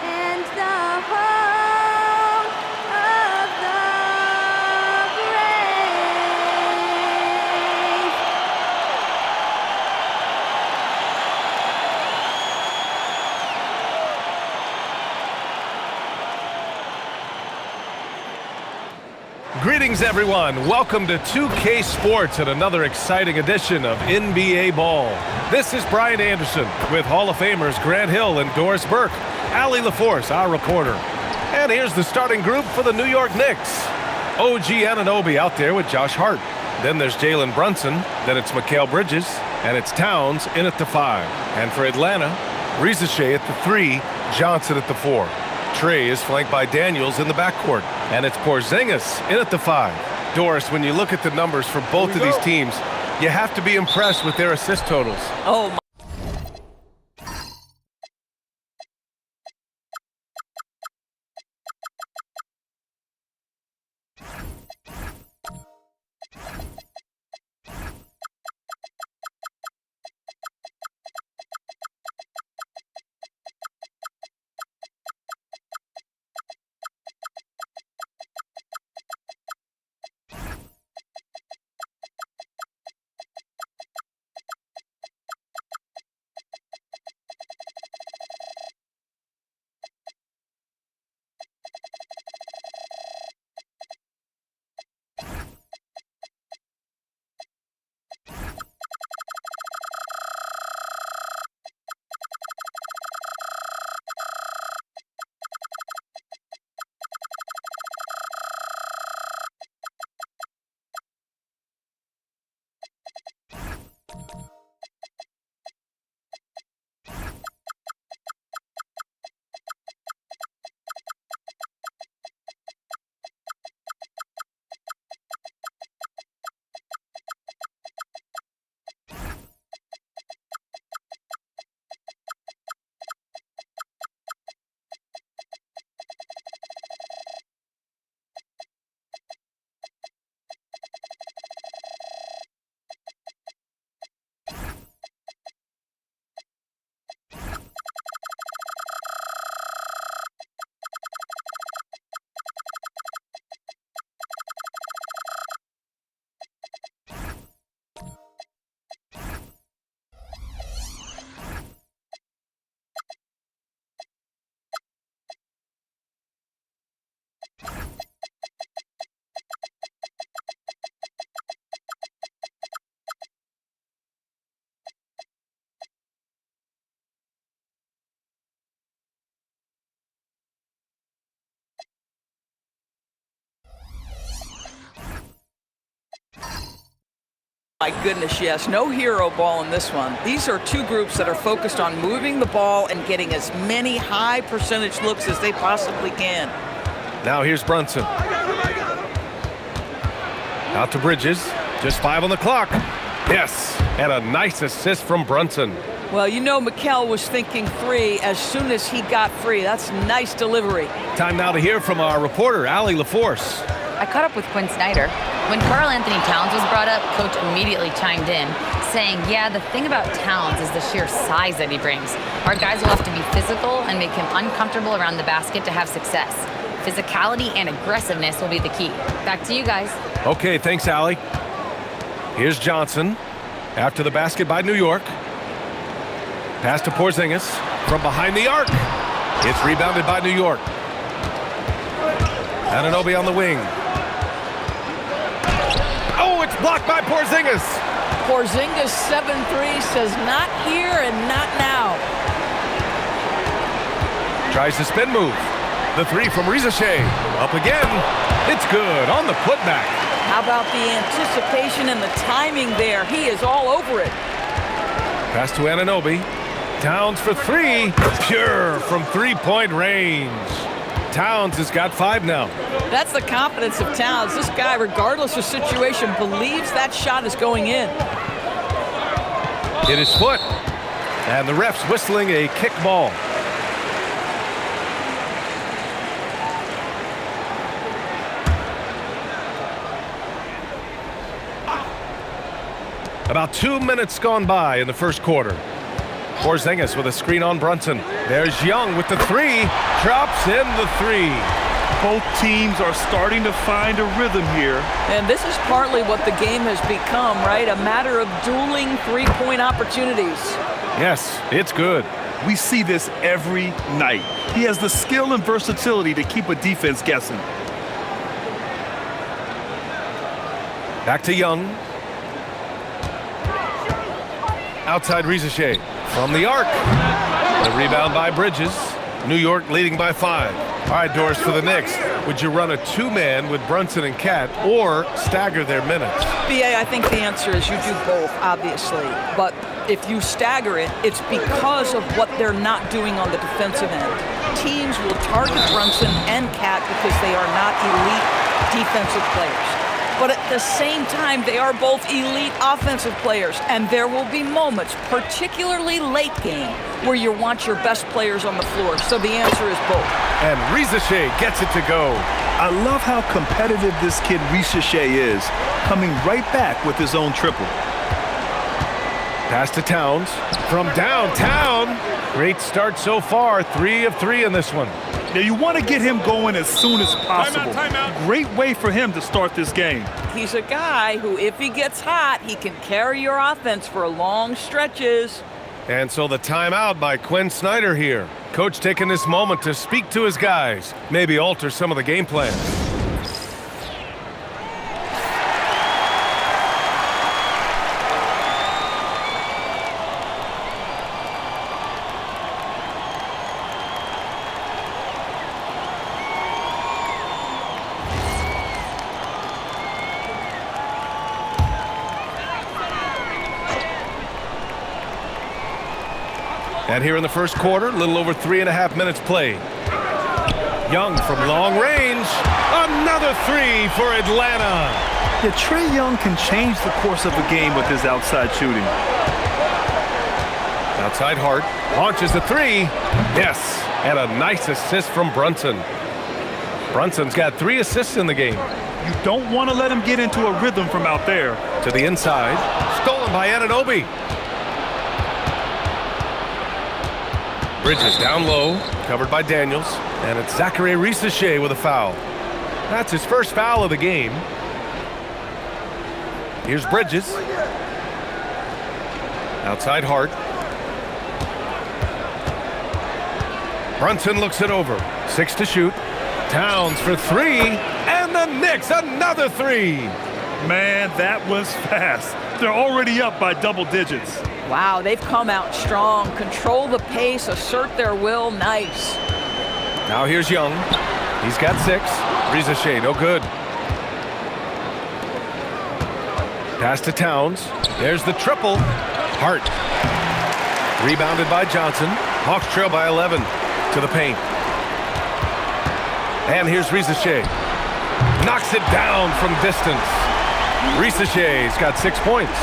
and the home of the brave. Greetings, everyone. Welcome to 2K Sports and another exciting edition of NBA Ball. This is Brian Anderson with Hall of Famers Grant Hill and Doris Burke, Allie LaForce, our reporter. And here's the starting group for the New York Knicks. OG Anunoby out there with Josh Hart. Then there's Jalen Brunson. Then it's Mikal Bridges. And it's Towns in at the 5. And for Atlanta, Preseason at the 3, Johnson at the 4. Trey is flanked by Daniels in the backcourt. And it's Porzingis in at the 5. Doris, when you look at the numbers for both of these teams, you have to be impressed with their assist totals. Oh, my. My goodness, yes. No hero ball in this one. These are two groups that are focused on moving the ball and getting as many high percentage looks as they possibly can. Now here's Brunson. Out to Bridges. Just 5 on the clock. Yes, and a nice assist from Brunson. Well, you know Mikal was thinking 3 as soon as he got free. That's nice delivery. Time now to hear from our reporter, Allie LaForce. I caught up with Quinn Snyder. When Karl Anthony Towns was brought up, Coach immediately chimed in, saying, yeah, the thing about Towns is the sheer size that he brings. Our guys will have to be physical and make him uncomfortable around the basket to have success. Physicality and aggressiveness will be the key. Back to you guys. Okay, thanks, Allie. Here's Johnson after the basket by New York. Pass to Porzingis from behind the arc. It's rebounded by New York. Anunoby on the wing. Oh, it's blocked by Porzingis. Porzingis 7-3 says not here and not now. Tries the spin move. The 3 from Preseason. Up again. It's good on the putback. How about the anticipation and the timing there? He is all over it. Pass to Anunoby. Towns for 3. Pure from three-point range. Towns has got 5 now. That's the confidence of Towns. This guy, regardless of situation, believes that shot is going in. Hit his foot. And the ref's whistling a kick ball. About 2 minutes gone by in the first quarter. Porzingis with a screen on Brunson. There's Young with the three. Drops in the three. Both teams are starting to find a rhythm here. And this is partly what the game has become, right? A matter of dueling three-point opportunities. Yes, it's good. We see this every night. He has the skill and versatility to keep a defense guessing. Back to Young. Outside Rizachet from the arc. The rebound by Bridges. New York leading by 5. All right, Doris, for the Knicks, would you run a two-man with Brunson and Cat or stagger their minutes? BA, I think the answer is you do both, obviously. But if you stagger it, it's because of what they're not doing on the defensive end. Teams will target Brunson and Cat because they are not elite defensive players. But at the same time, they are both elite offensive players, and there will be moments, particularly late game, where you want your best players on the floor. So the answer is both. And Rizachet gets it to go. I love how competitive this kid Rizachet is, coming right back with his own triple. Pass to Towns from downtown. Great start so far. 3 of 3 in this one. Now you want to get him going as soon as possible. Timeout. Great way for him to start this game. He's a guy who, if he gets hot, he can carry your offense for long stretches. And so the timeout by Quinn Snyder here. Coach taking this moment to speak to his guys, maybe alter some of the game plan. And here in the first quarter, a little over 3.5 minutes played. Young from long range. Another three for Atlanta. Yeah, Trae Young can change the course of a game with his outside shooting. Outside Hart. Launches the three. Yes. And a nice assist from Brunson. Brunson's got 3 assists in the game. You don't want to let him get into a rhythm from out there. To the inside. Stolen by Anunoby. Bridges down low, covered by Daniels, and it's Zachary Rizachet with a foul. That's his first foul of the game. Here's Bridges. Outside Hart. Brunson looks it over. 6 to shoot. Towns for 3, and the Knicks another 3. Man, that was fast. They're already up by double digits. Wow, they've come out strong. Control the pace, assert their will. Nice. Now here's Young. He's got 6. Rizachet, no good. Pass to Towns. There's the triple. Hart. Rebounded by Johnson. Hawks trail by 11 to the paint. And here's Rizachet. Knocks it down from distance. Rizachet's got 6 points.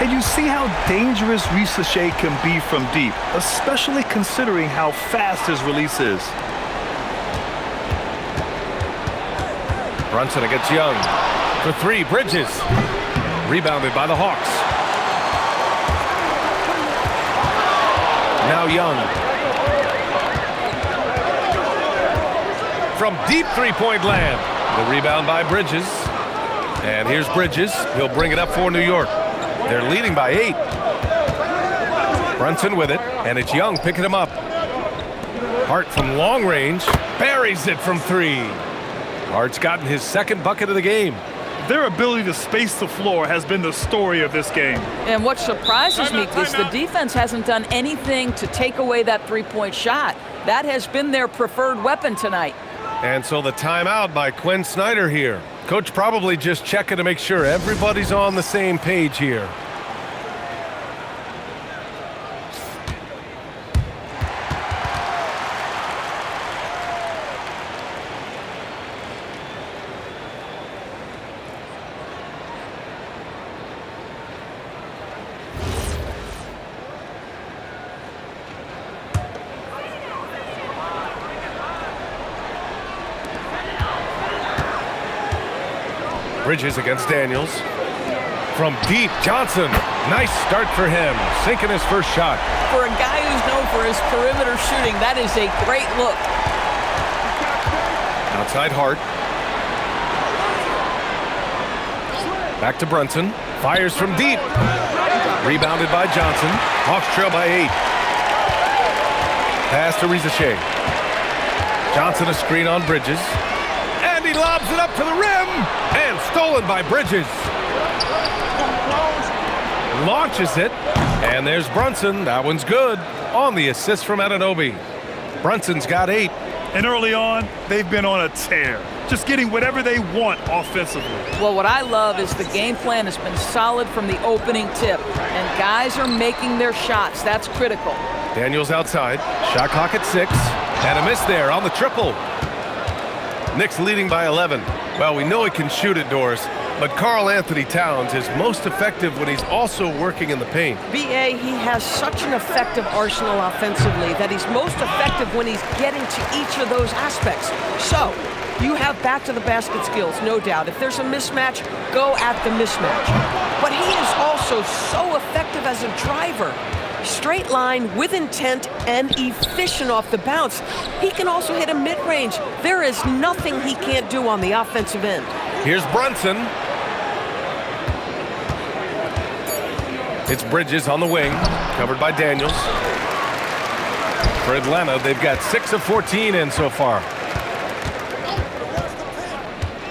And you see how dangerous Rizachet can be from deep, especially considering how fast his release is. Brunson against Young. For 3, Bridges. Rebounded by the Hawks. Now Young. From deep three-point land. The rebound by Bridges. And here's Bridges. He'll bring it up for New York. They're leading by 8. Brunson with it, and it's Young picking him up. Hart from long range, buries it from 3. Hart's gotten his second bucket of the game. Their ability to space the floor has been the story of this game. And what surprises me is the defense hasn't done anything to take away that three-point shot. That has been their preferred weapon tonight. And so the timeout by Quinn Snyder here. Coach probably just checking to make sure everybody's on the same page here. Bridges against Daniels. From deep, Johnson. Nice start for him, sinking his first shot. For a guy who's known for his perimeter shooting, that is a great look. Outside Hart. Back to Brunson. Fires from deep. Rebounded by Johnson. Hawks trail by 8. Pass to Rizachet. Johnson a screen on Bridges. And he lobs it up to the rim. And stolen by Bridges. Launches it. And there's Brunson. That one's good. On the assist from Anunoby. Brunson's got 8. And early on, they've been on a tear, just getting whatever they want offensively. Well, what I love is the game plan has been solid from the opening tip, and guys are making their shots. That's critical. Daniels outside. Shot clock at 6. And a miss there on the triple. Knicks leading by 11. Well, we know he can shoot it, Doris, but Karl Anthony Towns is most effective when he's also working in the paint. B.A., he has such an effective arsenal offensively that he's most effective when he's getting to each of those aspects. So, you have back-to-the-basket skills, no doubt. If there's a mismatch, go at the mismatch. But he is also so effective as a driver. Straight line, with intent, and efficient off the bounce. He can also hit a mid-range. There is nothing he can't do on the offensive end. Here's Brunson. It's Bridges on the wing, covered by Daniels. For Atlanta, they've got 6 of 14 in so far.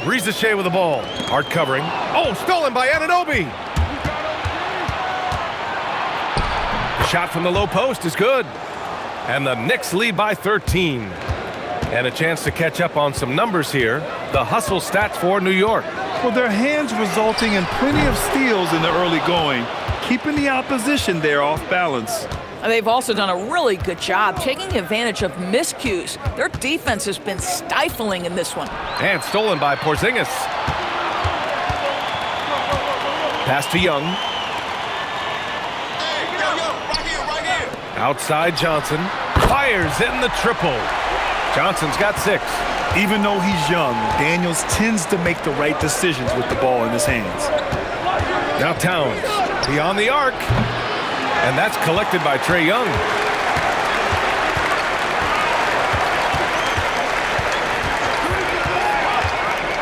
Rizachet with the ball. Hart covering. Oh, stolen by Anunoby. Shot from the low post is good. And the Knicks lead by 13. And a chance to catch up on some numbers here. The hustle stats for New York. Well, their hands resulting in plenty of steals in the early going, keeping the opposition there off balance. And they've also done a really good job taking advantage of miscues. Their defense has been stifling in this one. And stolen by Porzingis. Pass to Young. Outside Johnson. Fires in the triple. Johnson's got 6. Even though he's young, Daniels tends to make the right decisions with the ball in his hands. Now Towns, beyond the arc. And that's collected by Trae Young.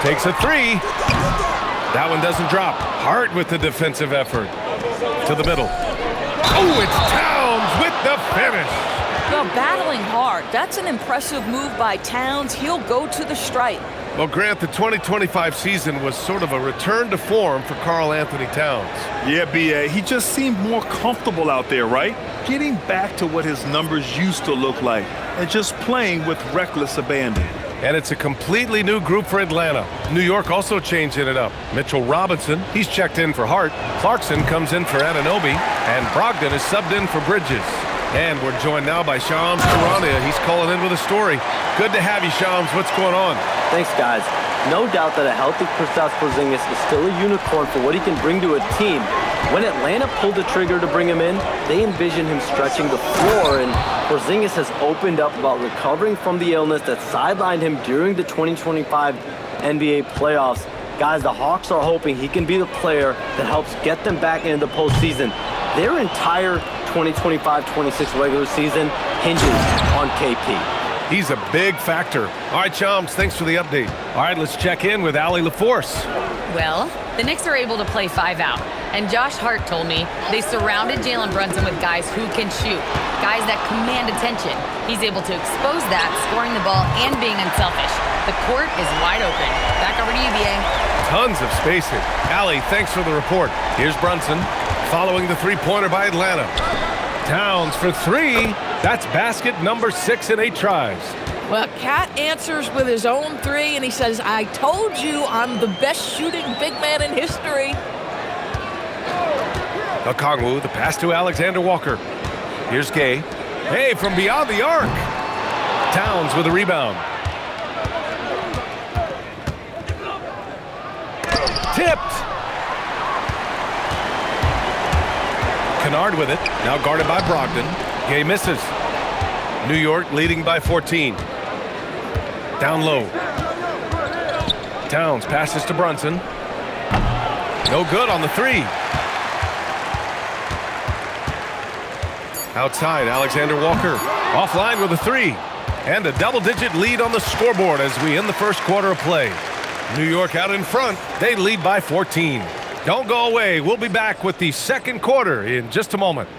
Takes a 3. That one doesn't drop. Hart with the defensive effort. To the middle. Oh, it's Towns with the finish. Well, battling hard. That's an impressive move by Towns. He'll go to the stripe. Well, Grant, the 2025 season was sort of a return to form for Karl Anthony Towns. Yeah, B.A., he just seemed more comfortable out there, right? Getting back to what his numbers used to look like and just playing with reckless abandon. And it's a completely new group for Atlanta. New York also changing it up. Mitchell Robinson, he's checked in for Hart. Clarkson comes in for Anunoby. And Brogdon is subbed in for Bridges. And we're joined now by Shams Charania. He's calling in with a story. Good to have you, Shams. What's going on? Thanks, guys. No doubt that a healthy Kristaps Porzingis is still a unicorn for what he can bring to a team. When Atlanta pulled the trigger to bring him in, they envisioned him stretching the floor, and Porzingis has opened up about recovering from the illness that sidelined him during the 2025 NBA playoffs. Guys, the Hawks are hoping he can be the player that helps get them back into the postseason. Their entire 2025-26 regular season hinges on KP. He's a big factor. All right, Chums, thanks for the update. All right, let's check in with Allie LaForce. Well, the Knicks are able to play 5 out. And Josh Hart told me they surrounded Jalen Brunson with guys who can shoot, guys that command attention. He's able to expose that, scoring the ball and being unselfish. The court is wide open. Back over to you, BA. Tons of spacing. Allie, thanks for the report. Here's Brunson, following the three-pointer by Atlanta. Towns for 3. That's basket number 6 in 8 tries. Well, Cat answers with his own 3, and he says, I told you I'm the best shooting big man in history. Okongwu, the pass to Alexander Walker. Here's Gay. Hey, from beyond the arc. Towns with a rebound. Tipped. Kennard with it. Now guarded by Brogdon. Gay misses. New York leading by 14. Down low. Towns passes to Brunson. No good on the 3. Outside, Alexander Walker. Offline with a 3. And a double-digit lead on the scoreboard as we end the first quarter of play. New York out in front. They lead by 14. Don't go away. We'll be back with the second quarter in just a moment.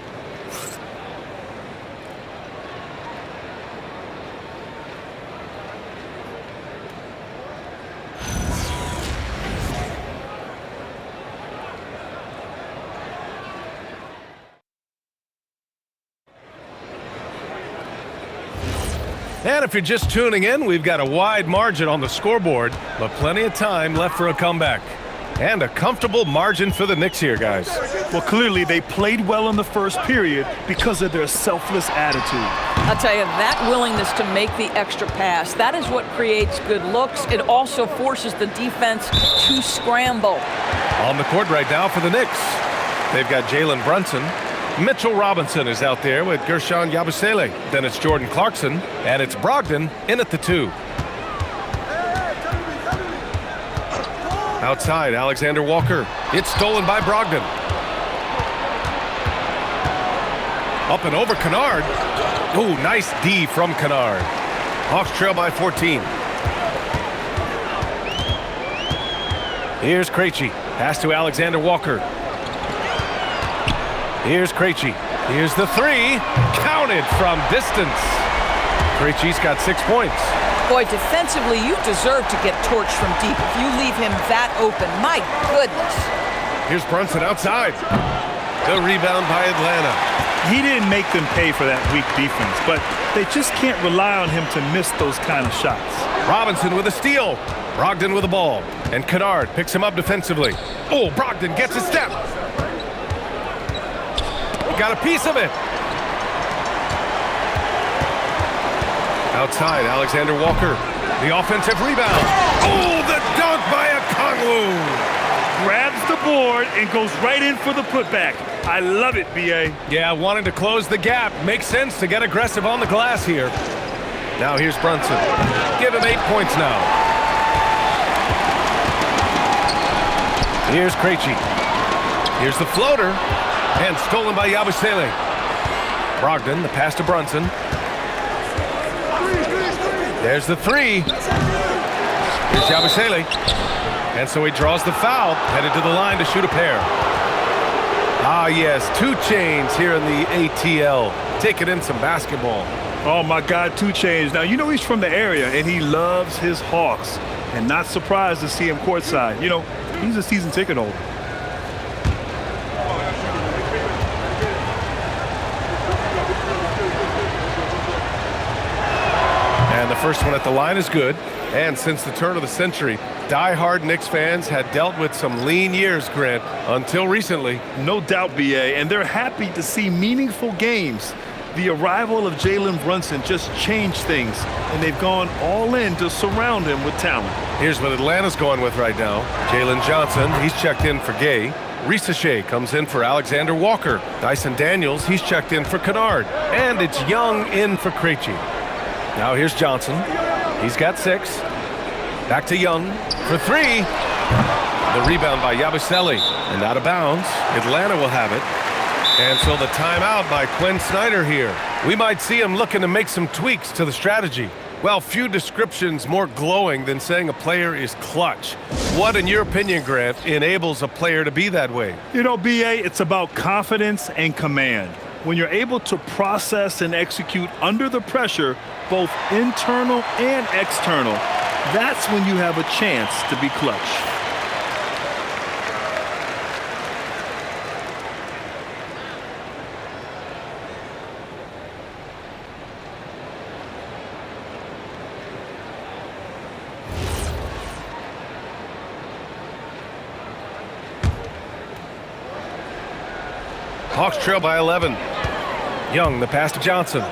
And if you're just tuning in, we've got a wide margin on the scoreboard, but plenty of time left for a comeback. And a comfortable margin for the Knicks here, guys. Well, clearly they played well in the first period because of their selfless attitude. I'll tell you, that willingness to make the extra pass, that is what creates good looks. It also forces the defense to scramble. On the court right now for the Knicks, they've got Jalen Brunson. Mitchell Robinson is out there with Gershon Yabusele. Then it's Jordan Clarkson, and it's Brogdon in at the 2. Outside, Alexander Walker. It's stolen by Brogdon. Up and over Kennard. Oh, nice D from Kennard. Hawks trail by 14. Here's Krejci. Pass to Alexander Walker. Here's Krejci. Here's the 3. Counted from distance. Krejci's got 6 points. Boy, defensively, you deserve to get torched from deep if you leave him that open. My goodness. Here's Brunson outside. The rebound by Atlanta. He didn't make them pay for that weak defense, but they just can't rely on him to miss those kind of shots. Robinson with a steal. Brogdon with the ball. And Kennard picks him up defensively. Oh, Brogdon gets a step. He got a piece of it. Outside, Alexander Walker. The offensive rebound. Oh, the dunk by Okongwu. Grabs the board and goes right in for the putback. I love it, B.A. Yeah, wanting to close the gap. Makes sense to get aggressive on the glass here. Now here's Brunson. Give him 8 points now. Here's Krejci. Here's the floater. And stolen by Yabusele. Brogdon, the pass to Brunson. There's the 3. Here's Yabusele. And so he draws the foul, headed to the line to shoot a pair. Ah, yes, 2 Chainz here in the ATL. Taking in some basketball. Oh, my God, 2 Chainz. Now, you know he's from the area, and he loves his Hawks. And not surprised to see him courtside. You know, he's a season ticket holder. And the first one at the line is good. And since the turn of the century, die-hard Knicks fans had dealt with some lean years, Grant, until recently. No doubt, B.A., and they're happy to see meaningful games. The arrival of Jalen Brunson just changed things, and they've gone all in to surround him with talent. Here's what Atlanta's going with right now. Jalen Johnson, he's checked in for Gay. Risache comes in for Alexander Walker. Dyson Daniels, he's checked in for Kennard. And it's Young in for Krejci. Now here's Johnson. He's got 6. Back to Young for 3. The rebound by Yabusele. And out of bounds. Atlanta will have it. And so the timeout by Quinn Snyder here. We might see him looking to make some tweaks to the strategy. Well, few descriptions more glowing than saying a player is clutch. What, in your opinion, Grant, enables a player to be that way? You know, B.A., it's about confidence and command. When you're able to process and execute under the pressure, both internal and external, that's when you have a chance to be clutch. Hawks trail by 11. Young, the pass to Johnson.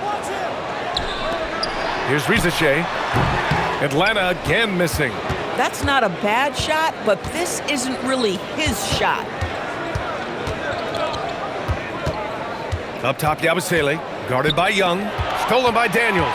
Here's Risache. Atlanta again missing. That's not a bad shot, but this isn't really his shot. Up top, Yabusele, guarded by Young, stolen by Daniels.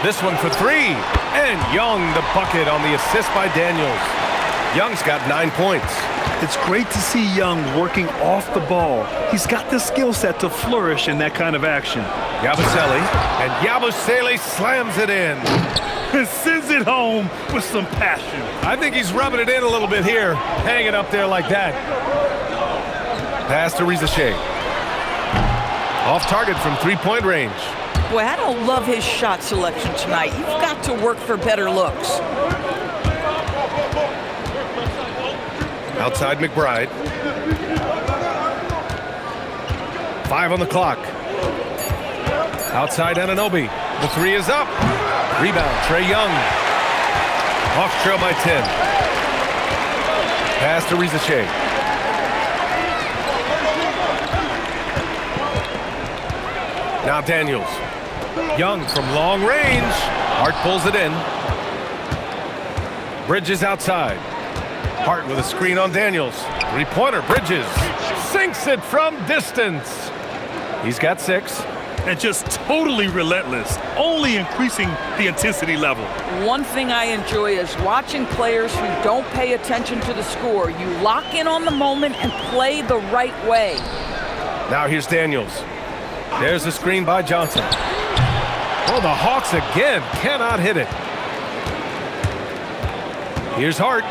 This one for 3, and Young the bucket on the assist by Daniels. Young's got 9 points. It's great to see Young working off the ball. He's got the skill set to flourish in that kind of action. Yabusele, and Yabusele slams it in. And sends it home with some passion. I think he's rubbing it in a little bit here, hanging up there like that. Pass to Rizachet. Off target from three-point range. Boy, I don't love his shot selection tonight. You've got to work for better looks. Outside McBride. 5 on the clock. Outside Anunoby. The three is up. Rebound, Trae Young. Hawks trail by 10. Pass to Rizachet. Now Daniels. Young from long range. Hart pulls it in. Bridges outside. Hart with a screen on Daniels. Three-pointer, Bridges. Sinks it from distance. He's got 6. And just totally relentless, only increasing the intensity level. One thing I enjoy is watching players who don't pay attention to the score. You lock in on the moment and play the right way. Now here's Daniels. There's the screen by Johnson. Oh, the Hawks again cannot hit it. Here's Hart.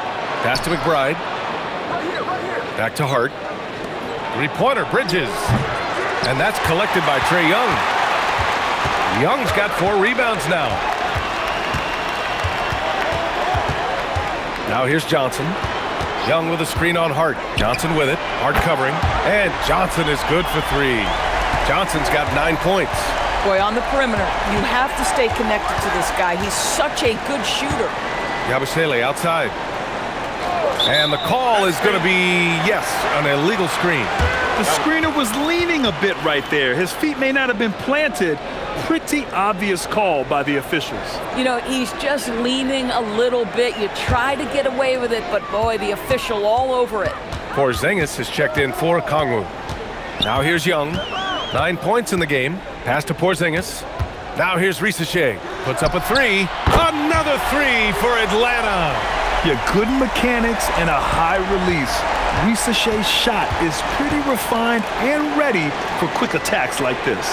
Pass to McBride. Back to Hart. Three-pointer, Bridges. And that's collected by Trae Young. Young's got 4 rebounds now. Now here's Johnson. Young with a screen on Hart. Johnson with it. Hart covering. And Johnson is good for 3. Johnson's got 9 points. Boy, on the perimeter, you have to stay connected to this guy. He's such a good shooter. Yabusele outside. And the call is going to be, yes, an illegal screen. The screener was leaning a bit right there. His feet may not have been planted. Pretty obvious call by the officials. You know, he's just leaning a little bit. You try to get away with it, but boy, the official all over it. Porzingis has checked in for Kongwu. Now here's Young. 9 points in the game. Pass to Porzingis. Now here's Rizachet. Puts up a 3. Another 3 for Atlanta. Yeah, good mechanics and a high release. Rizachet's shot is pretty refined and ready for quick attacks like this.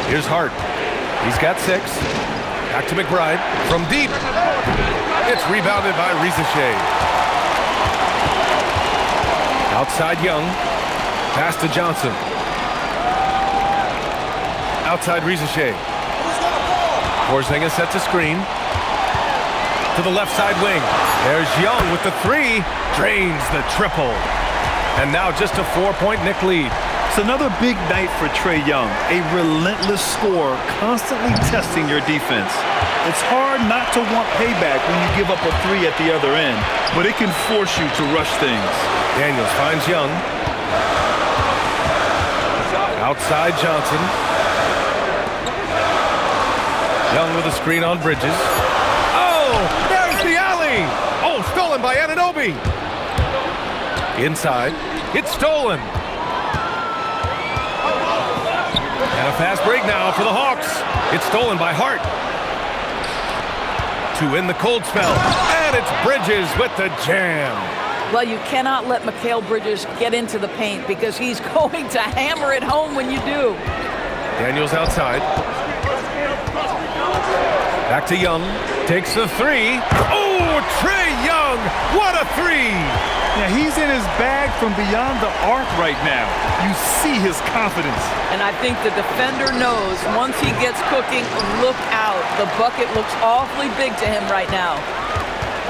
Here's Hart. He's got 6. Back to McBride. From deep. It's rebounded by Rizachet. Outside Young. Pass to Johnson. Outside Rizachet. Porzingis sets a screen. To the left side wing. There's Young with the 3. Drains the triple. And now just a 4-point Knick lead. It's another big night for Trae Young. A relentless scorer, constantly testing your defense. It's hard not to want payback when you give up a 3 at the other end, but it can force you to rush things. Daniels finds Young. Outside Johnson. Young with a screen on Bridges. Oh, there's the alley. Oh, stolen by Anunoby. Inside. It's stolen. And a fast break now for the Hawks. It's stolen by Hart. To end the cold spell. And it's Bridges with the jam. Well, you cannot let Mikal Bridges get into the paint because he's going to hammer it home when you do. Daniels outside. Back to Young. Takes the 3. Oh, Trae Young. What a 3. Yeah, he's in his bag from beyond the arc right now. You see his confidence. And I think the defender knows once he gets cooking, look out. The bucket looks awfully big to him right now.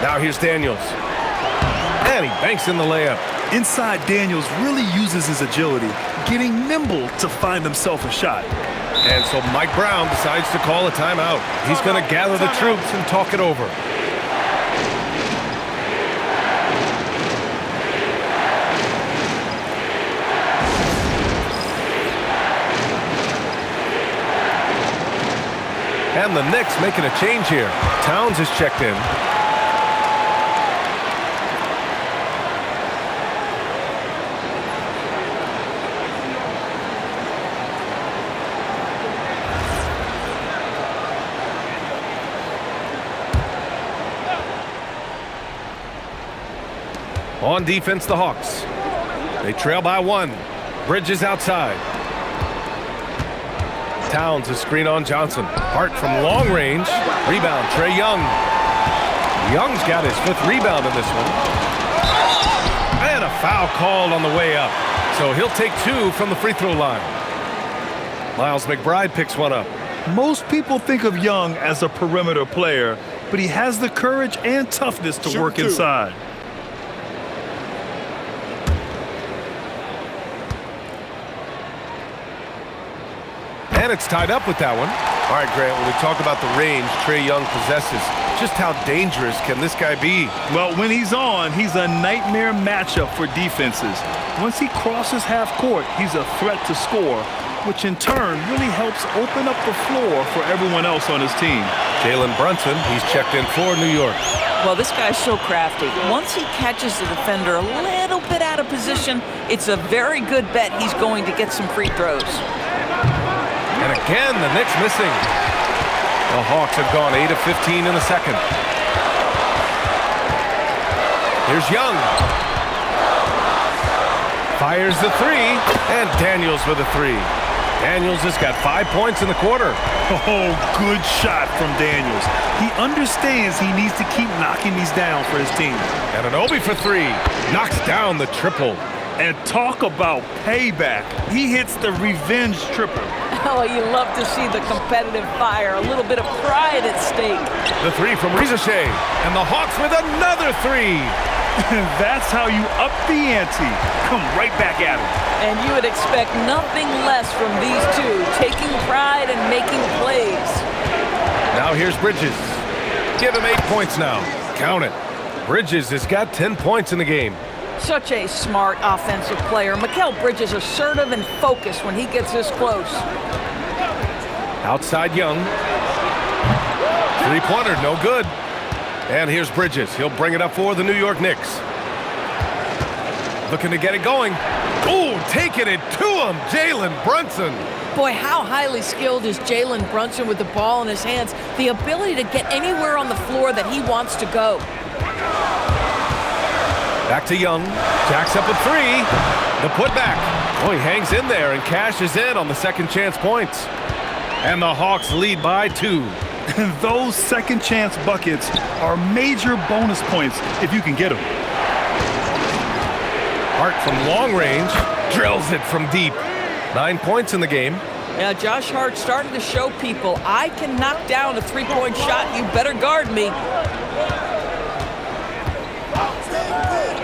Now here's Daniels. And he banks in the layup. Inside, Daniels really uses his agility, getting nimble to find himself a shot. And so Mike Brown decides to call a timeout. He's going to gather the troops and talk it over. And the Knicks making a change here. Towns is checked in. On defense, the Hawks. They trail by 1. Bridges outside. Towns a screen on Johnson. Hart from long range. Rebound, Trae Young. Young's got his 5th rebound in this one. And a foul called on the way up. So he'll take 2 from the free throw line. Miles McBride picks one up. Most people think of Young as a perimeter player, but he has the courage and toughness to work inside. And it's tied up with that one. All right, Grant, when we talk about the range Trae Young possesses, just how dangerous can this guy be? Well, when he's on, he's a nightmare matchup for defenses. Once he crosses half court, he's a threat to score, which in turn really helps open up the floor for everyone else on his team. Jalen Brunson, he's checked in for New York. Well, this guy's so crafty. Once he catches the defender a little bit out of position, it's a very good bet he's going to get some free throws. And again, the Knicks missing. The Hawks have gone 8 of 15 in the second. Here's Young. Fires the 3, and Daniels with a 3. Daniels has got 5 points in the quarter. Oh, good shot from Daniels. He understands he needs to keep knocking these down for his team. Anunoby for 3. Knocks down the triple. And talk about payback. He hits the revenge triple. Oh, you love to see the competitive fire. A little bit of pride at stake. The 3 from Rizachet. And the Hawks with another 3. That's how you up the ante. Come right back at him. And you would expect nothing less from these two, taking pride and making plays. Now here's Bridges. Give him 8 points now. Count it. Bridges has got 10 points in the game. Such a smart offensive player. Mikal Bridges assertive and focused when he gets this close. Outside Young. 3-pointer, no good. And here's Bridges. He'll bring it up for the New York Knicks. Looking to get it going. Ooh, taking it to him, Jalen Brunson. Boy, how highly skilled is Jalen Brunson with the ball in his hands. The ability to get anywhere on the floor that he wants to go. Back to Young. Jacks up with 3. The putback. Oh, he hangs in there and cashes in on the second chance points. And the Hawks lead by 2. Those second chance buckets are major bonus points if you can get them. Hart from long range drills it from deep. 9 points in the game. Yeah, Josh Hart started to show people, I can knock down a 3-point shot. You better guard me.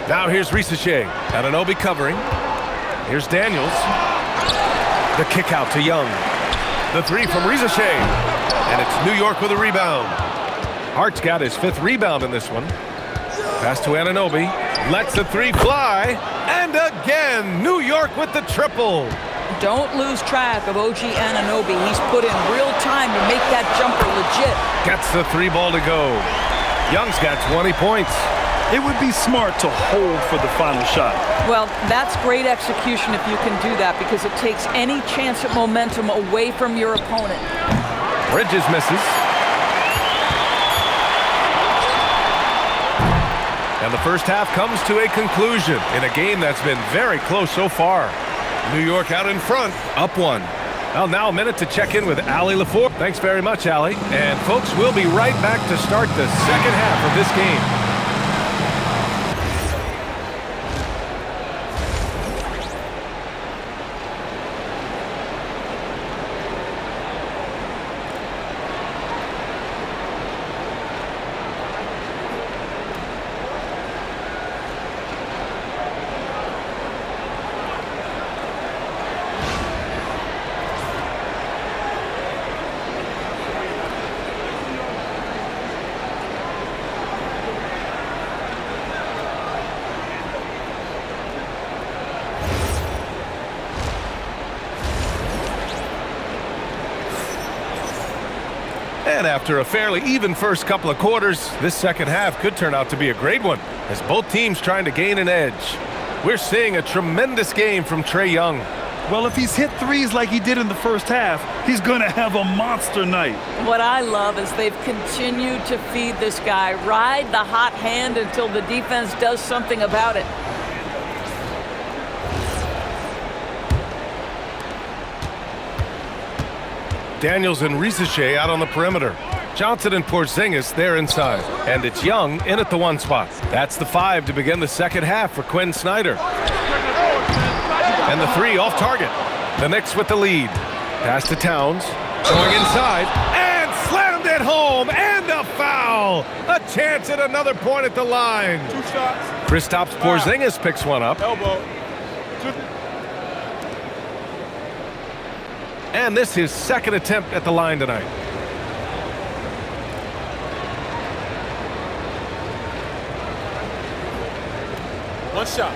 Now here's Rizachet. Anunoby covering. Here's Daniels. The kick out to Young. The 3 from Rizachet. And it's New York with a rebound. Hart's got his 5th rebound in this one. Pass to Anunoby. Lets the 3 fly. And again, New York with the triple. Don't lose track of OG Anunoby. He's put in real time to make that jumper legit. Gets the 3 ball to go. Young's got 20 points. It would be smart to hold for the final shot. Well, that's great execution if you can do that, because it takes any chance at momentum away from your opponent. Bridges misses. And the first half comes to a conclusion in a game that's been very close so far. New York out in front, up 1. Well, now a minute to check in with Allie LaFour. Thanks very much, Allie. And folks, we'll be right back to start the second half of this game. And after a fairly even first couple of quarters, this second half could turn out to be a great one, as both teams trying to gain an edge. We're seeing a tremendous game from Trae Young. Well, if he's hit threes like he did in the first half, he's going to have a monster night. What I love is they've continued to feed this guy. Ride the hot hand until the defense does something about it. Daniels and Risache out on the perimeter. Johnson and Porzingis, they're inside. And it's Young in at the 1 spot. That's the 5 to begin the second half for Quinn Snyder. And the 3 off target. The Knicks with the lead. Pass to Towns. Going inside. And slammed it home. And a foul. A chance at another point at the line. 2 shots. Kristaps Porzingis picks one up. Elbow. And this is his second attempt at the line tonight. One shot.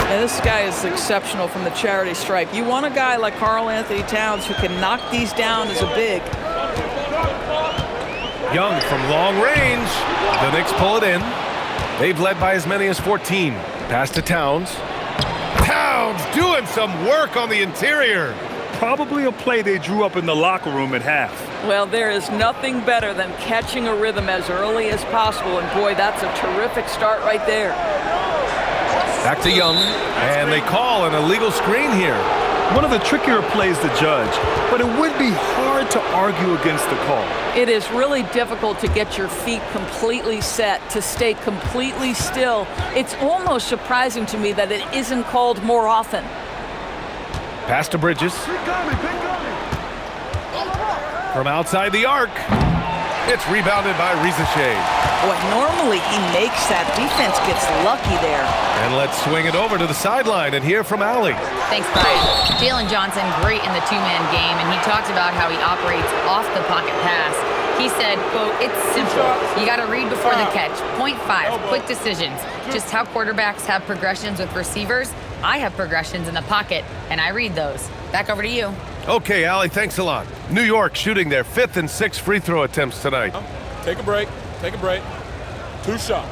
Now, this guy is exceptional from the charity stripe. You want a guy like Karl Anthony Towns who can knock these down as a big. Young from long range. The Knicks pull it in. They've led by as many as 14. Pass to Towns. Towns doing some work on the interior. Probably a play they drew up in the locker room at half. Well, there is nothing better than catching a rhythm as early as possible, and boy, that's a terrific start right there. Back to Young, and they call an illegal screen here. One of the trickier plays to judge, but it would be hard to argue against the call. It is really difficult to get your feet completely set, to stay completely still. It's almost surprising to me that it isn't called more often. Pass to Bridges. From outside the arc. It's rebounded by Risache. Boy, normally he makes that. Defense gets lucky there. And let's swing it over to the sideline and hear from Allie. Thanks, Brian. Jalen Johnson, great in the two-man game, and he talked about how he operates off the pocket pass. He said, quote, it's simple. You got to read before the catch. Point 5, quick decisions. Just how quarterbacks have progressions with receivers, I have progressions in the pocket, and I read those. Back over to you. Okay, Allie, thanks a lot. New York shooting their 5th and 6th free throw attempts tonight. Take a break. Take a break. 2 shots.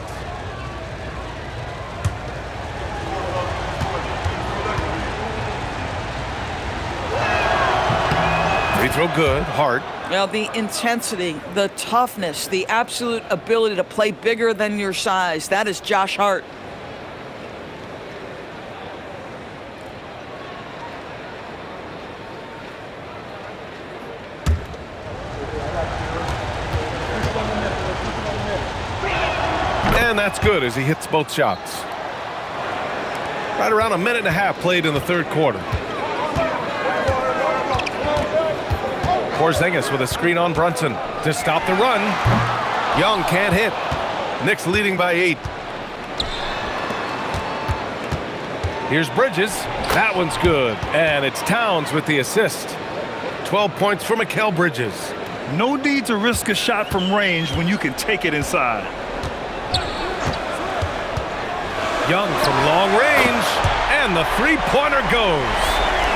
Free throw good, Hart. Well, the intensity, the toughness, the absolute ability to play bigger than your size, that is Josh Hart. And that's good as he hits both shots. Right around a minute and a half played in the third quarter. Porzingis with a screen on Brunson to stop the run. Young can't hit. Knicks leading by 8. Here's Bridges. That one's good. And it's Towns with the assist. 12 points for Mikal Bridges. No need to risk a shot from range when you can take it inside. Young from long range, and the three-pointer goes.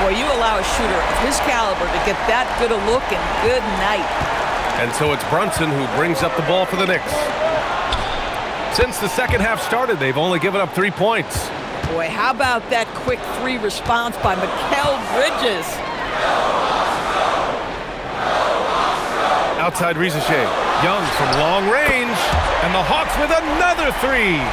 Boy, you allow a shooter of his caliber to get that good a look and good night. And so it's Brunson who brings up the ball for the Knicks. Since the second half started, they've only given up 3 points. Boy, how about that quick 3 response by Mikal Bridges? Outside Risache. Young from long range, and the Hawks with another 3.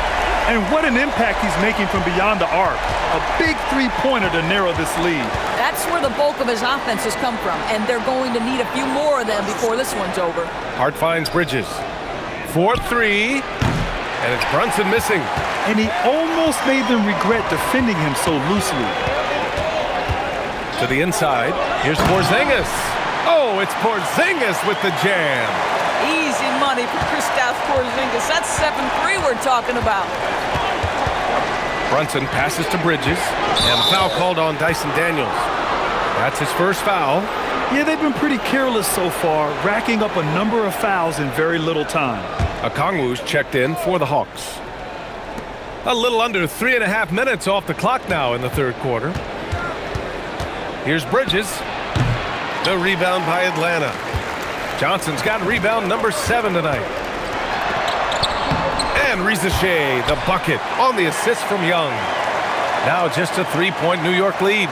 And what an impact he's making from beyond the arc. A big three-pointer to narrow this lead. That's where the bulk of his offense has come from, and they're going to need a few more of them before this one's over. Hart finds Bridges. 4-3, and it's Brunson missing. And he almost made them regret defending him so loosely. To the inside, here's Porzingis. Oh, it's Porzingis with the jam. Easy money for Kristaps Porzingis. That's 7-3 we're talking about. Brunson passes to Bridges, and a foul called on Dyson Daniels. That's his first foul. Yeah, they've been pretty careless so far, racking up a number of fouls in very little time. Okongwu's checked in for the Hawks. A little under 3.5 minutes off the clock now in the third quarter. Here's Bridges. The rebound by Atlanta. Johnson's got rebound number 7 tonight. And Rizachet, the bucket on the assist from Young. Now just a 3-point New York lead.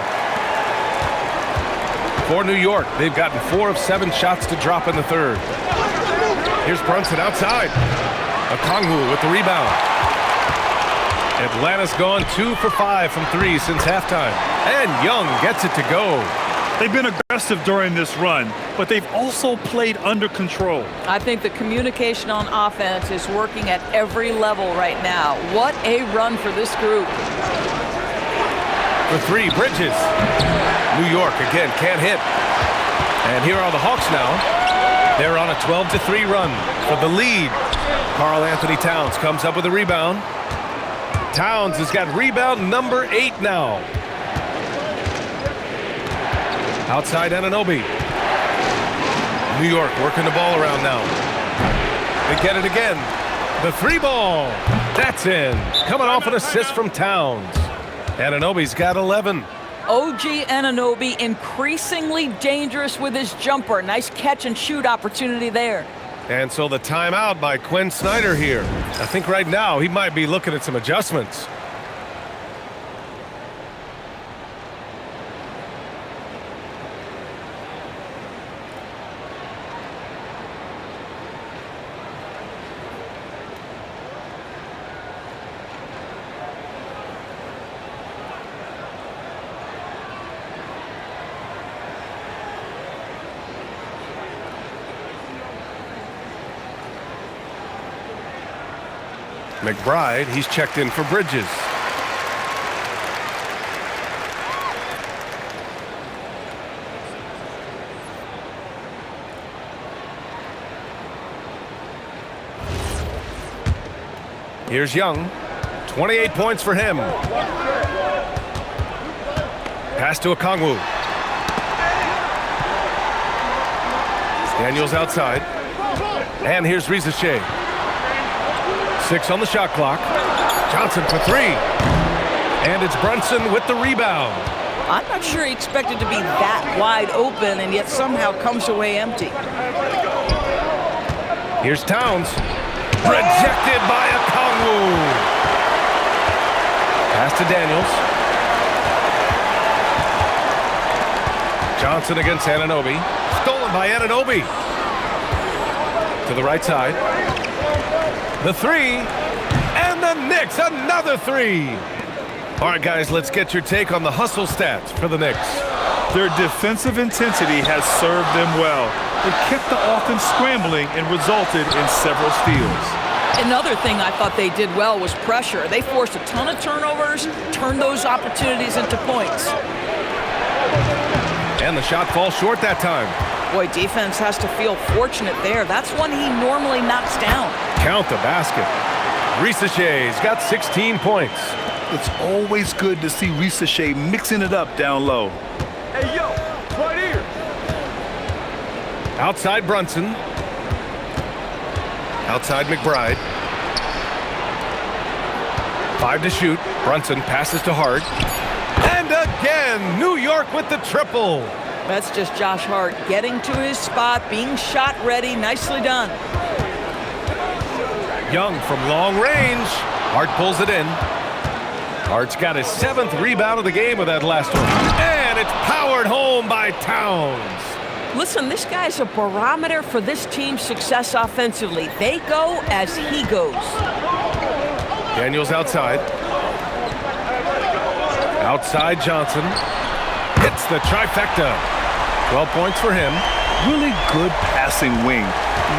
For New York, they've gotten 4 of 7 shots to drop in the third. Here's Brunson outside. Okongwu with the rebound. Atlanta's gone 2 for 5 from 3 since halftime. And Young gets it to go. They've been aggressive during this run, but they've also played under control. I think the communication on offense is working at every level right now. What a run for this group. For 3, Bridges. New York again can't hit. And here are the Hawks now. They're on a 12-3 run for the lead. Karl Anthony Towns comes up with a rebound. Towns has got rebound number 8 now. Outside Anunoby. New York working the ball around now. They get it again. The 3 ball. That's in. Coming off an assist from Towns. Anunoby's got 11. OG Anunoby increasingly dangerous with his jumper. Nice catch and shoot opportunity there. And so the timeout by Quinn Snyder here. I think right now he might be looking at some adjustments. McBride, he's checked in for Bridges. Here's Young. 28 points for him. Pass to Okongwu. Daniels outside. And here's Rizachet. 6 on the shot clock. Johnson for 3. And it's Brunson with the rebound. I'm not sure he expected to be that wide open and yet somehow comes away empty. Here's Towns. Rejected by Okongwu. Pass to Daniels. Johnson against Anunoby. Stolen by Anunoby. To the right side. The 3, and the Knicks, another 3. All right, guys, let's get your take on the hustle stats for the Knicks. Their defensive intensity has served them well. It kept the offense scrambling and resulted in several steals. Another thing I thought they did well was pressure. They forced a ton of turnovers, turned those opportunities into points. And the shot falls short that time. Boy, defense has to feel fortunate there. That's one he normally knocks down. Count the basket. Rizachet's got 16 points. It's always good to see Rizachet mixing it up down low. Hey, yo, right here. Outside Brunson. Outside McBride. 5 to shoot. Brunson passes to Hart. And again, New York with the triple. That's just Josh Hart getting to his spot, being shot ready. Nicely done. Young from long range. Hart pulls it in. Hart's got his 7th rebound of the game with that last one. And it's powered home by Towns. Listen, this guy's a barometer for this team's success offensively. They go as he goes. Daniels outside. Outside Johnson. Hits the trifecta. 12 points for him. Really good passing wing.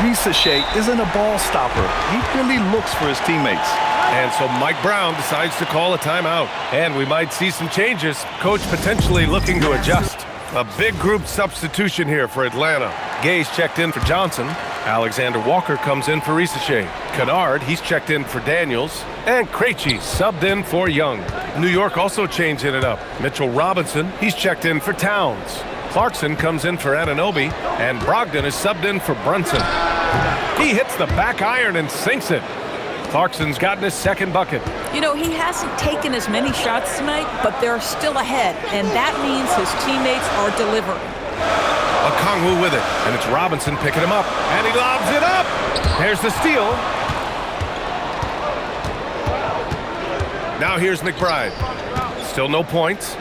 Rizachet isn't a ball stopper. He really looks for his teammates. And so Mike Brown decides to call a timeout. And we might see some changes. Coach potentially looking to adjust. A big group substitution here for Atlanta. Gay's checked in for Johnson. Alexander Walker comes in for Rizachet. Kennard, he's checked in for Daniels. And Krejci subbed in for Young. New York also changing it up. Mitchell Robinson, he's checked in for Towns. Clarkson comes in for Anunoby. And Brogdon is subbed in for Brunson. He hits the back iron and sinks it. Clarkson's gotten his 2nd bucket. You know, he hasn't taken as many shots tonight, but they're still ahead, and that means his teammates are delivering. Okongwu with it, and it's Robinson picking him up, and he lobs it up. There's the steal. Now here's McBride. Still no points.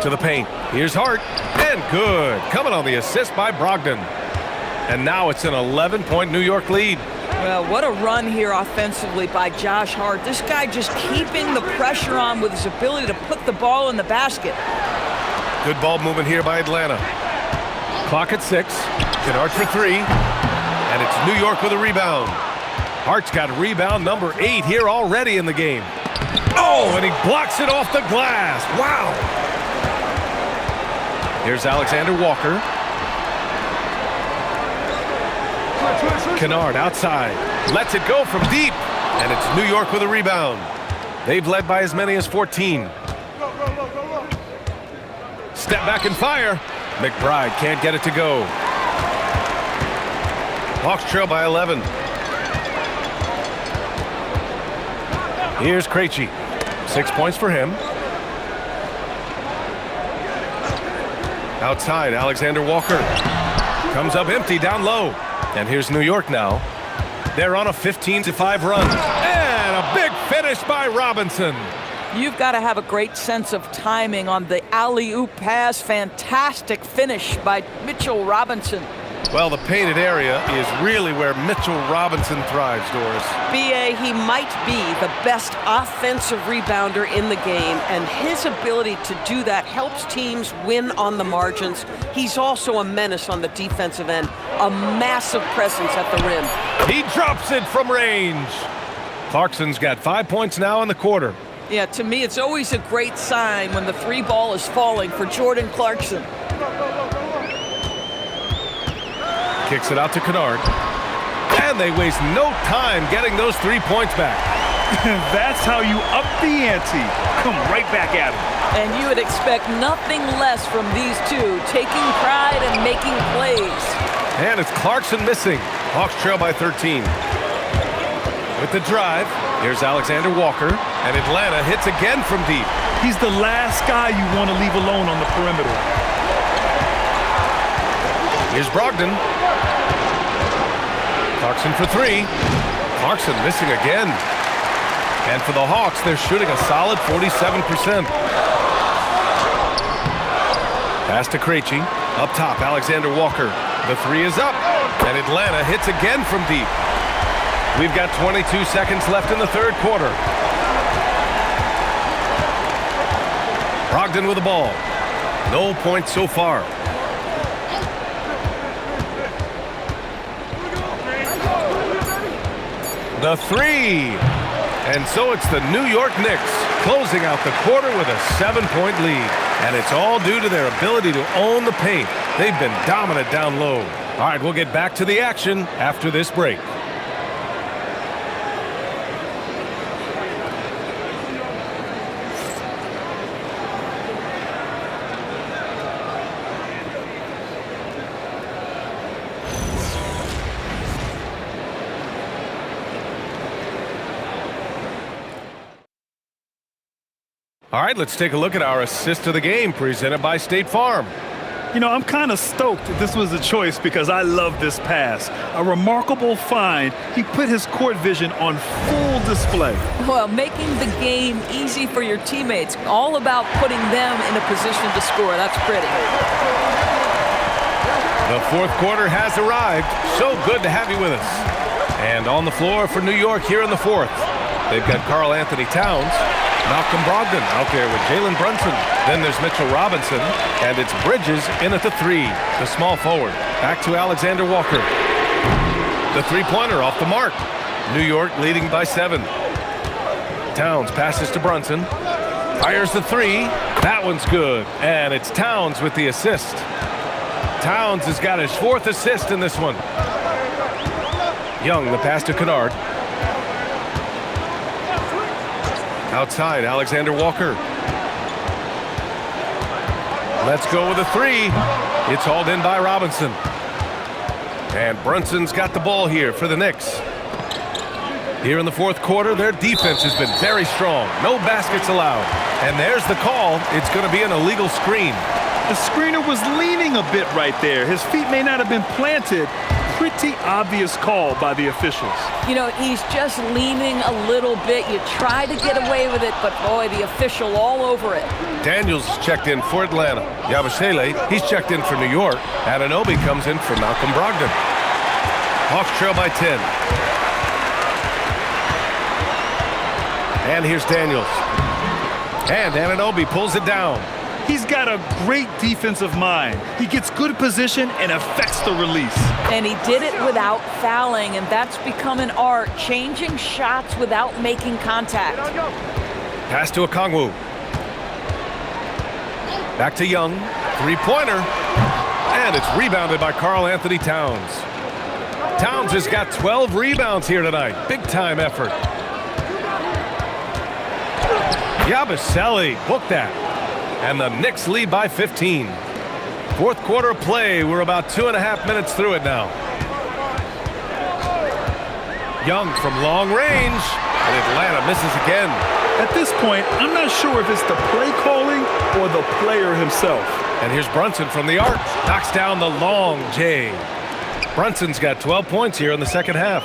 To the paint. Here's Hart, and good. Coming on the assist by Brogdon. And now it's an 11-point New York lead. Well, what a run here offensively by Josh Hart. This guy just keeping the pressure on with his ability to put the ball in the basket. Good ball movement here by Atlanta. Clock at 6. Kennard for 3. And it's New York with a rebound. Hart's got rebound number 8 here already in the game. Oh, and he blocks it off the glass. Wow. Here's Alexander Walker. Kennard outside. Lets it go from deep. And it's New York with a rebound. They've led by as many as 14. Step back and fire. McBride can't get it to go. Hawks trail by 11. Here's Krejci. 6 points for him. Outside, Alexander Walker. Comes up empty down low. And here's New York now. They're on a 15-5 run. And a big finish by Robinson. You've got to have a great sense of timing on the alley-oop pass. Fantastic finish by Mitchell Robinson. Well, the painted area is really where Mitchell Robinson thrives, Doris. B.A., he might be the best offensive rebounder in the game, and his ability to do that helps teams win on the margins. He's also a menace on the defensive end, a massive presence at the rim. He drops it from range. Clarkson's got 5 points now in the quarter. Yeah, to me, it's always a great sign when the three ball is falling for Jordan Clarkson. Kicks it out to Kennard. And they waste no time getting those 3 points back. That's how you up the ante. Come right back at him. And you would expect nothing less from these two, taking pride and making plays. And it's Clarkson missing. Hawks trail by 13. With the drive, here's Alexander Walker. And Atlanta hits again from deep. He's the last guy you want to leave alone on the perimeter. Here's Brogdon. Clarkson for 3. Clarkson missing again. And for the Hawks, they're shooting a solid 47%. Pass to Krejci. Up top, Alexander Walker. The 3 is up. And Atlanta hits again from deep. We've got 22 seconds left in the third quarter. Brogdon with the ball. No points so far. The 3. And so it's the New York Knicks closing out the quarter with a 7-point lead. And it's all due to their ability to own the paint. They've been dominant down low. All right, we'll get back to the action after this break. All right, let's take a look at our assist of the game presented by State Farm. You know, I'm kind of stoked that this was a choice because I love this pass. A remarkable find. He put his court vision on full display. Well, making the game easy for your teammates. All about putting them in a position to score. That's pretty. The fourth quarter has arrived. So good to have you with us. And on the floor for New York here in the fourth, they've got Karl Anthony Towns, Malcolm Brogdon out there with Jalen Brunson. Then there's Mitchell Robinson, and it's Bridges in at the 3, the small forward. Back to Alexander Walker. The three-pointer off the mark. New York leading by 7. Towns passes to Brunson. Fires the 3. That one's good. And it's Towns with the assist. Towns has got his 4th assist in this one. Young, the pass to Kennard. Outside, Alexander Walker. Let's go with a 3. It's hauled in by Robinson. And Brunson's got the ball here for the Knicks. Here in the fourth quarter, their defense has been very strong. No baskets allowed. And there's the call. It's going to be an illegal screen. The screener was leaning a bit right there. His feet may not have been planted. Pretty obvious call by the officials. You know, he's just leaning a little bit. You try to get away with it, but boy, the official all over it. Daniels checked in for Atlanta. Yabusele, he's checked in for New York. Anunoby comes in for Malcolm Brogdon. Hawks trail by 10. And here's Daniels. And Anunoby pulls it down. He's got a great defensive mind. He gets good position and affects the release. And he did it without fouling, and that's become an art, changing shots without making contact. Pass to Okongwu. Back to Young. Three-pointer. And it's rebounded by Karl Anthony Towns. Towns has got 12 rebounds here tonight. Big-time effort. Yabusele booked that. And the Knicks lead by 15. Fourth quarter play. We're about 2.5 minutes through it now. Young from long range. And Atlanta misses again. At this point, I'm not sure if it's the play calling or the player himself. And here's Brunson from the arc. Knocks down the long J. Brunson's got 12 points here in the second half.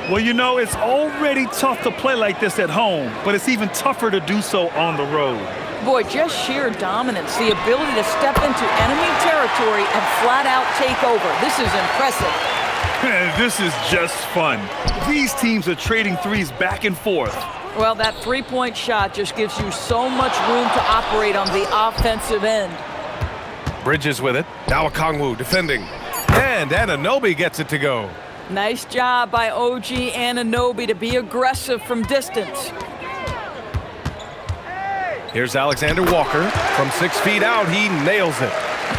Well, you know, it's already tough to play like this at home, but it's even tougher to do so on the road. Boy, just sheer dominance, the ability to step into enemy territory and flat out take over. This is impressive. This is just fun. These teams are trading threes back and forth. Well, that three-point shot just gives you so much room to operate on the offensive end. Bridges with it. Now Okongwu defending. And Anunoby gets it to go. Nice job by OG Anunoby to be aggressive from distance. Here's Alexander Walker. From 6 feet out, he nails it.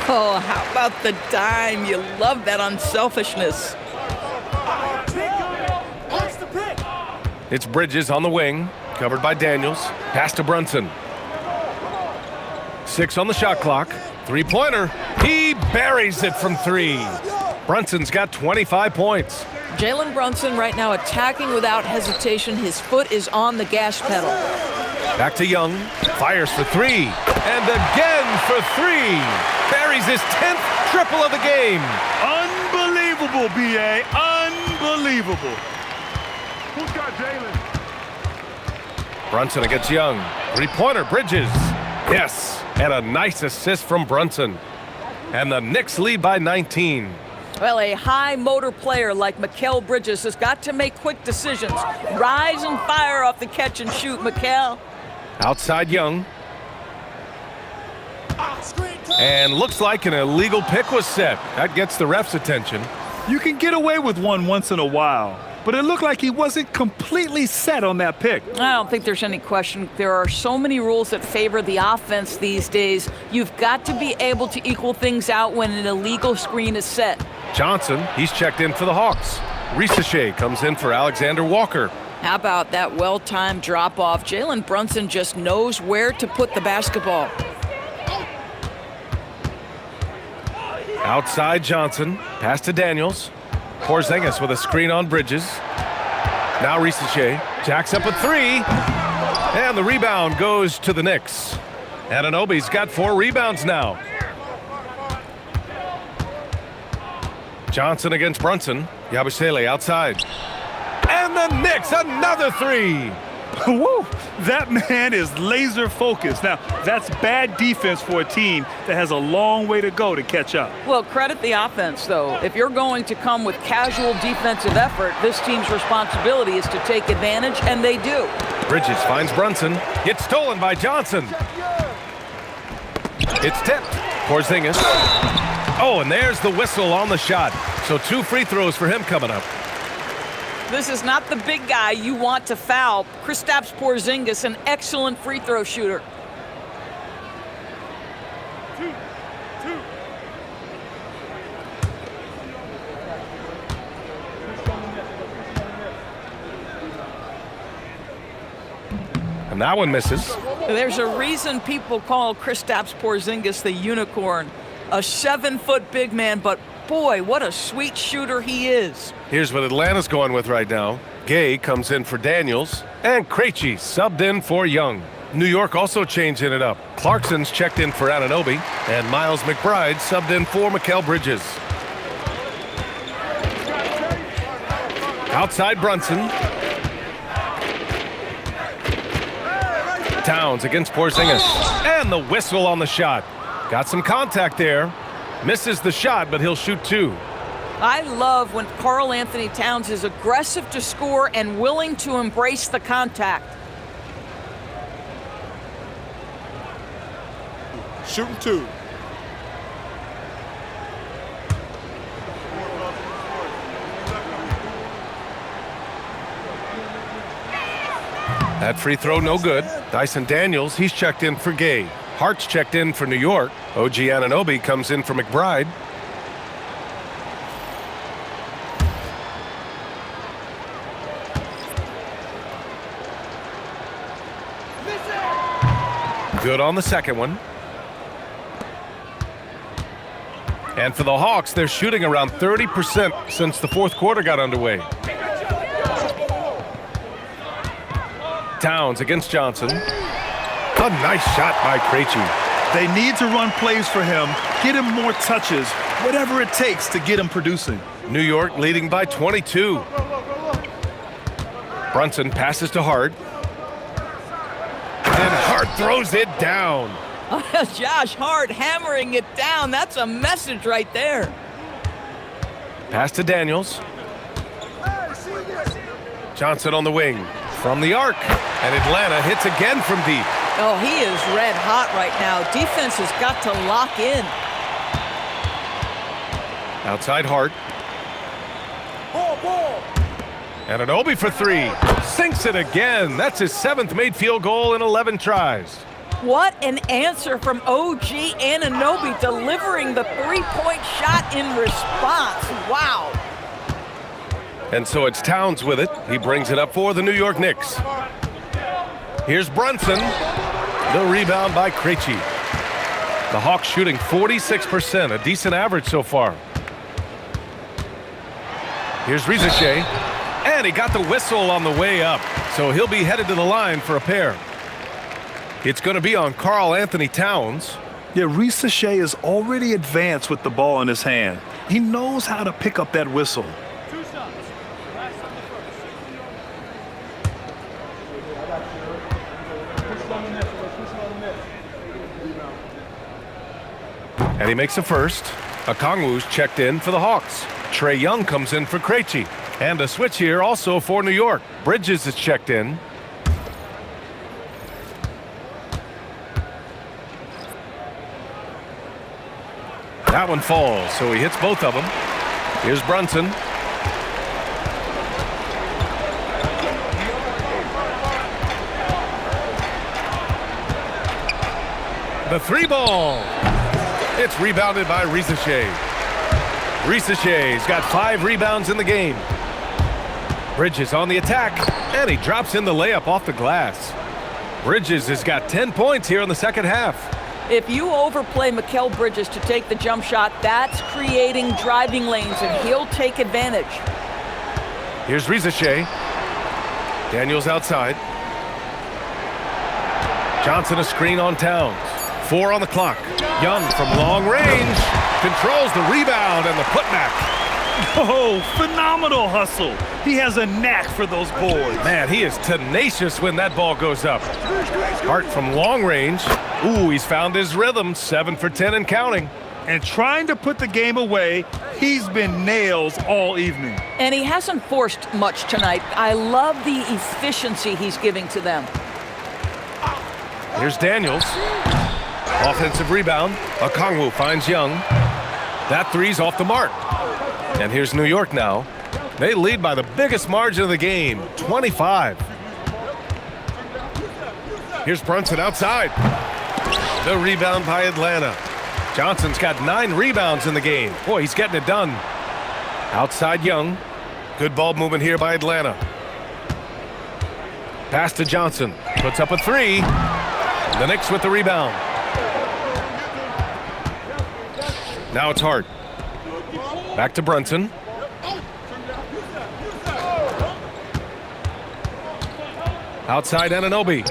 Oh, how about the dime? You love that unselfishness. It's Bridges on the wing, covered by Daniels. Pass to Brunson. 6 on the shot clock. Three-pointer. He buries it from 3. Brunson's got 25 points. Jalen Brunson right now attacking without hesitation. His foot is on the gas pedal. Back to Young. Fires for 3. And again for 3. Buries his 10th triple of the game. Unbelievable, B.A. Unbelievable. Who's got Jalen? Brunson against Young. Three-pointer, Bridges. Yes, and a nice assist from Brunson. And the Knicks lead by 19. Well, a high motor player like Mikal Bridges has got to make quick decisions. Rise and fire off the catch and shoot, Mikal. Outside Young. And looks like an illegal pick was set. That gets the ref's attention. You can get away with one once in a while, but it looked like he wasn't completely set on that pick. I don't think there's any question. There are so many rules that favor the offense these days. You've got to be able to equal things out when an illegal screen is set. Johnson, he's checked in for the Hawks. Risacher comes in for Alexander Walker. How about that well-timed drop-off? Jalen Brunson just knows where to put the basketball. Outside Johnson. Pass to Daniels. Porzingis with a screen on Bridges. Now Risacher jacks up a 3. And the rebound goes to the Knicks. Anunoby's got 4 rebounds now. Johnson against Brunson. Yabusele outside. And the Knicks, another 3. Woo! That man is laser focused. Now, that's bad defense for a team that has a long way to go to catch up. Well, credit the offense, though. If you're going to come with casual defensive effort, this team's responsibility is to take advantage, and they do. Bridges finds Brunson. Gets stolen by Johnson. It's tipped. Porzingis. Oh, and there's the whistle on the shot. So 2 free throws for him coming up. This is not the big guy you want to foul. Kristaps Porzingis, an excellent free throw shooter. And that one misses. There's a reason people call Kristaps Porzingis the unicorn. A 7-foot big man, but boy, what a sweet shooter he is. Here's what Atlanta's going with right now. Gay comes in for Daniels, and Krejci subbed in for Young. New York also changing it up. Clarkson's checked in for Anunoby, and Miles McBride subbed in for Mikal Bridges. Outside Brunson. Towns against Porzingis. And the whistle on the shot. Got some contact there. Misses the shot, but he'll shoot 2. I love when Karl Anthony Towns is aggressive to score and willing to embrace the contact. Shooting 2. That free throw no good. Dyson Daniels, he's checked in for Gay. Hart's checked in for New York. OG Anunoby comes in for McBride. Good on the second one. And for the Hawks, they're shooting around 30% since the fourth quarter got underway. Towns against Johnson. A nice shot by Krejci. They need to run plays for him, get him more touches, whatever it takes to get him producing. New York leading by 22. Brunson passes to Hart. And Hart throws it down. Josh Hart hammering it down. That's a message right there. Pass to Daniels. Johnson on the wing. From the arc. And Atlanta hits again from deep. Oh, he is red hot right now. Defense has got to lock in. Outside Hart. And Anunoby for 3. Sinks it again. That's his 7th made field goal in 11 tries. What an answer from OG Anunoby, delivering the three-point shot in response. Wow. And so it's Towns with it. He brings it up for the New York Knicks. Here's Brunson. The rebound by Krejci. The Hawks shooting 46%, a decent average so far. Here's Rizachet. And he got the whistle on the way up, so he'll be headed to the line for a pair. It's going to be on Karl Anthony Towns. Yeah, Rizachet is already advanced with the ball in his hand. He knows how to pick up that whistle. And he makes a first. Okongwu's checked in for the Hawks. Trae Young comes in for Krejci. And a switch here also for New York. Bridges is checked in. That one falls, so he hits both of them. Here's Brunson. The 3 ball. It's rebounded by Rizachet. Risachet's got 5 rebounds in the game. Bridges on the attack, and he drops in the layup off the glass. Bridges has got 10 points here in the second half. If you overplay Mikal Bridges to take the jump shot, that's creating driving lanes, and he'll take advantage. Here's Rizachet. Daniels outside. Johnson a screen on Towns. 4 on the clock. Young from long range controls the rebound and the putback. Oh, phenomenal hustle. He has a knack for those boards. Man, he is tenacious when that ball goes up. Hart from long range. Ooh, he's found his rhythm. 7 for 10 and counting. And trying to put the game away, he's been nails all evening. And he hasn't forced much tonight. I love the efficiency he's giving to them. Here's Daniels. Offensive rebound. Okongwu finds Young. That 3's off the mark. And here's New York now. They lead by the biggest margin of the game, 25. Here's Brunson outside. The rebound by Atlanta. Johnson's got 9 rebounds in the game. Boy, he's getting it done. Outside Young. Good ball movement here by Atlanta. Pass to Johnson. Puts up a 3. The Knicks with the rebound. Now it's Hart. Back to Brunson. Outside Anunoby.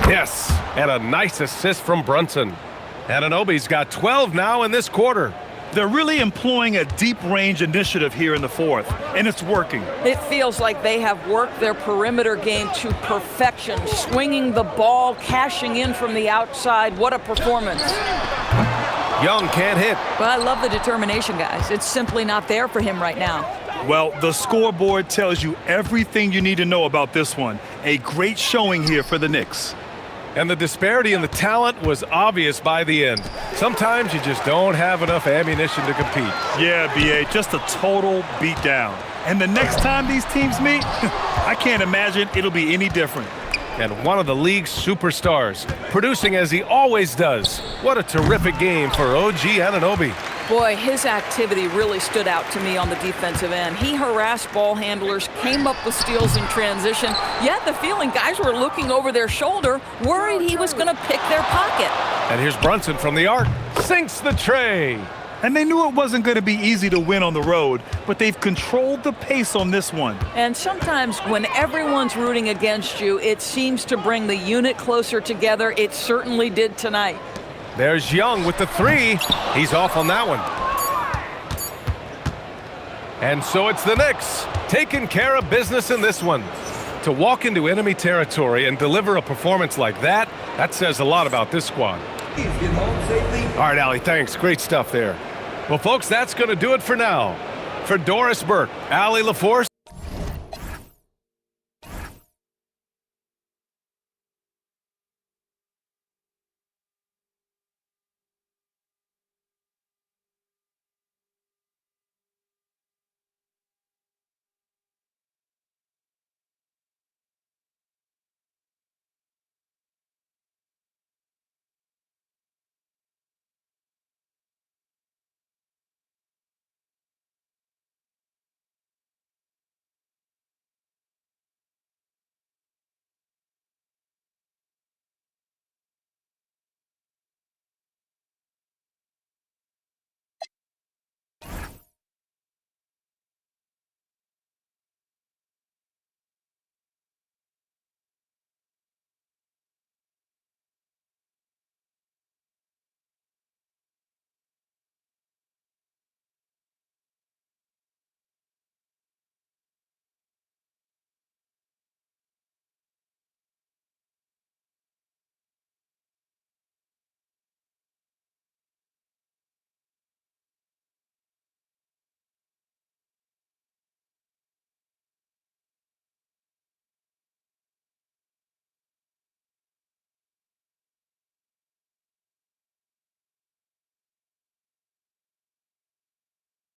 Yes, and a nice assist from Brunson. Anunoby's got 12 now in this quarter. They're really employing a deep-range initiative here in the fourth, and it's working. It feels like they have worked their perimeter game to perfection, swinging the ball, cashing in from the outside. What a performance. Young can't hit. But I love the determination, guys. It's simply not there for him right now. Well, the scoreboard tells you everything you need to know about this one. A great showing here for the Knicks. And the disparity in the talent was obvious by the end. Sometimes you just don't have enough ammunition to compete. Yeah, B.A., just a total beatdown. And the next time these teams meet, I can't imagine it'll be any different. And one of the league's superstars, producing as he always does. What a terrific game for OG Anunoby. Boy, his activity really stood out to me on the defensive end. He harassed ball handlers, came up with steals in transition. You had the feeling guys were looking over their shoulder, worried he was going to pick their pocket. And here's Brunson from the arc. Sinks the tray. And they knew it wasn't going to be easy to win on the road, but they've controlled the pace on this one. And sometimes when everyone's rooting against you, it seems to bring the unit closer together. It certainly did tonight. There's Young with the three. He's off on that one. And so it's the Knicks taking care of business in this one. To walk into enemy territory and deliver a performance like that, that says a lot about this squad. All right, Allie, thanks. Great stuff there. Well, folks, that's going to do it for now. For Doris Burke, Allie LaForce,